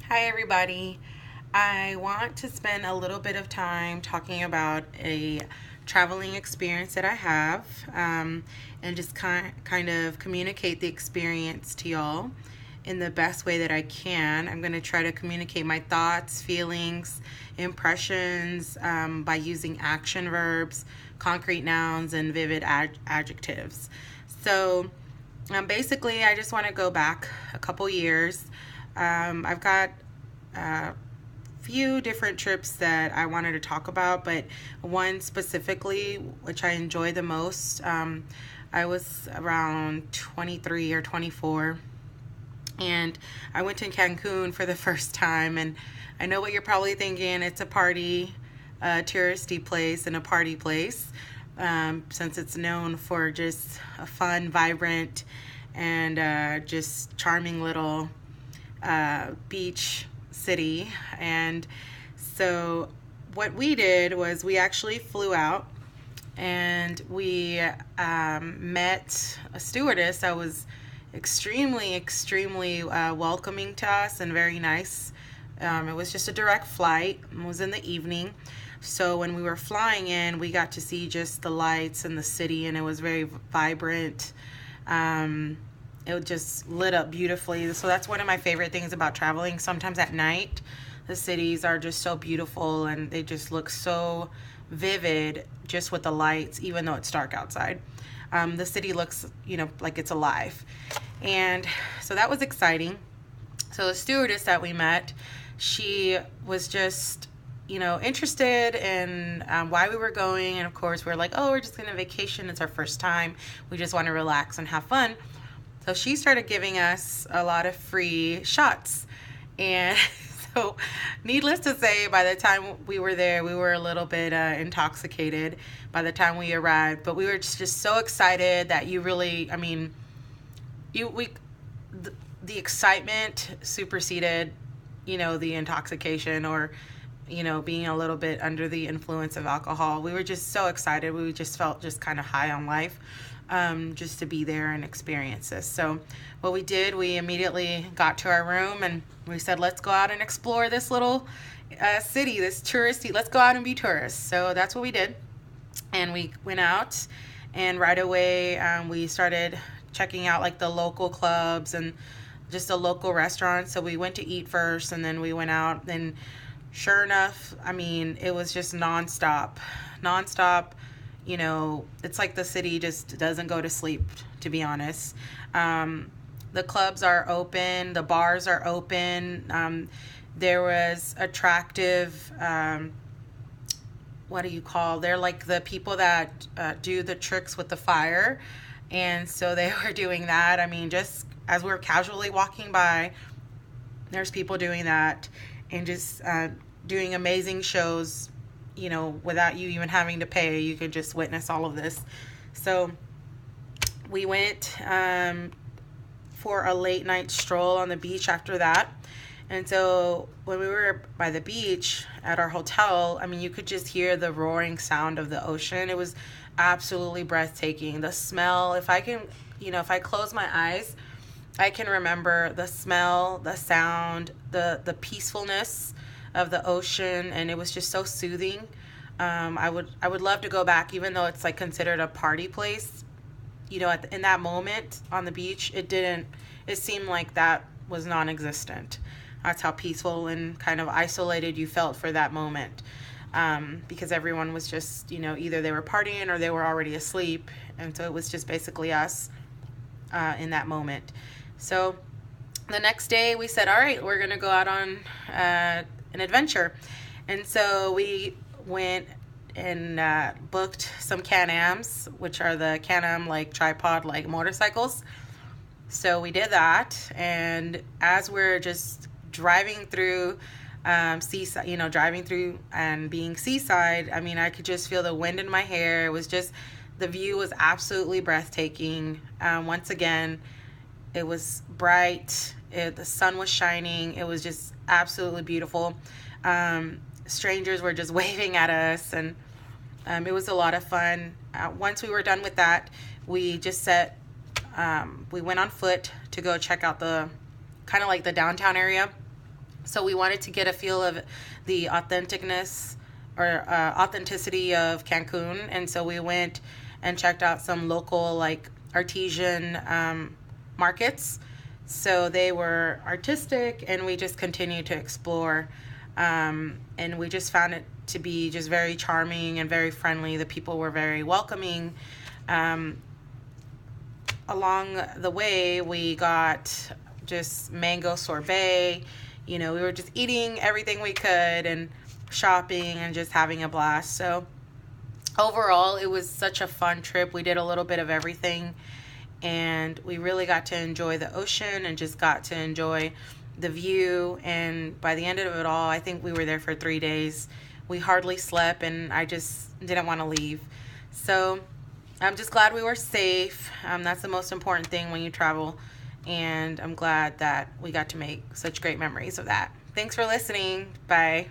Hi, everybody. I want to spend a little bit of time talking about a traveling experience that I have and just kind of communicate the experience to y'all in the best way that I can. I'm going to try to communicate my thoughts, feelings, impressions by using action verbs, concrete nouns, and vivid adjectives. So, basically, I just want to go back a couple years. I've got a few different trips that I wanted to talk about, but one specifically, which I enjoy the most, I was around 23 or 24, and I went to Cancun for the first time. And I know what you're probably thinking. It's a party, a touristy place, and a party place, since it's known for just a fun, vibrant, and just charming little beach city. And so what we did was we actually flew out and we met a stewardess that was extremely welcoming to us and very nice. It was just a direct flight. It was in the evening. So when we were flying in, we got to see just the lights and the city, and it was very vibrant. It just lit up beautifully. So that's one of my favorite things about traveling. Sometimes at night, the cities are just so beautiful and they just look so vivid just with the lights, even though it's dark outside. The city looks, like it's alive. And so that was exciting. So the stewardess that we met, she was just, interested in why we were going. And of course, we were like, oh, we're just going to vacation. It's our first time. We just want to relax and have fun. So she started giving us a lot of free shots. And so needless to say, by the time we were there, we were a little bit intoxicated by the time we arrived. But we were just so excited that the excitement superseded, the intoxication or, being a little bit under the influence of alcohol. We were just so excited. We just felt just kind of high on life. Just to be there and experience this. So what we did, we immediately got to our room and we said, let's go out and explore this little city, this touristy, let's go out and be tourists. So that's what we did. And we went out and right away we started checking out like the local clubs and just the local restaurants. So we went to eat first and then we went out, and sure enough, it was just nonstop. It's like the city just doesn't go to sleep, to be honest. The clubs are open, the bars are open. There was attractive, they're like the people that do the tricks with the fire. And so they were doing that. Just as we were casually walking by, there's people doing that and just doing amazing shows. Without you even having to pay, you could just witness all of this. So we went for a late night stroll on the beach after that. And so when we were by the beach at our hotel, you could just hear the roaring sound of the ocean. It was absolutely breathtaking. The smell, if I close my eyes, I can remember the smell, the sound, the peacefulness of the ocean, and it was just so soothing. I would love to go back, even though it's like considered a party place. In that moment on the beach, it seemed like that was non-existent. That's how peaceful and kind of isolated you felt for that moment, because everyone was just, either they were partying or they were already asleep, and so it was just basically us in that moment. So the next day we said, all right, we're gonna go out on an adventure. And so we went and booked some Can-Ams, which are the Can-Am like tripod like motorcycles. So we did that, and as we're just driving through seaside, driving through and being seaside, I could just feel the wind in my hair. It was just, the view was absolutely breathtaking. Once again, it was bright. The sun was shining. It was just absolutely beautiful. Strangers were just waving at us, and it was a lot of fun. Once we were done with that, we went on foot to go check out the kind of like the downtown area. So we wanted to get a feel of the authenticness or authenticity of Cancun, and so we went and checked out some local like artesian markets. So they were artistic, and we just continued to explore, and we just found it to be just very charming and very friendly. The people were very welcoming. Along the way, we got just mango sorbet. You know, we were just eating everything we could and shopping and just having a blast. So overall, it was such a fun trip. We did a little bit of everything, and we really got to enjoy the ocean and just got to enjoy the view. And by the end of it all, I think we were there for 3 days. We hardly slept, and I just didn't want to leave. So I'm just glad we were safe. That's the most important thing when you travel. And I'm glad that we got to make such great memories of that. Thanks for listening. Bye.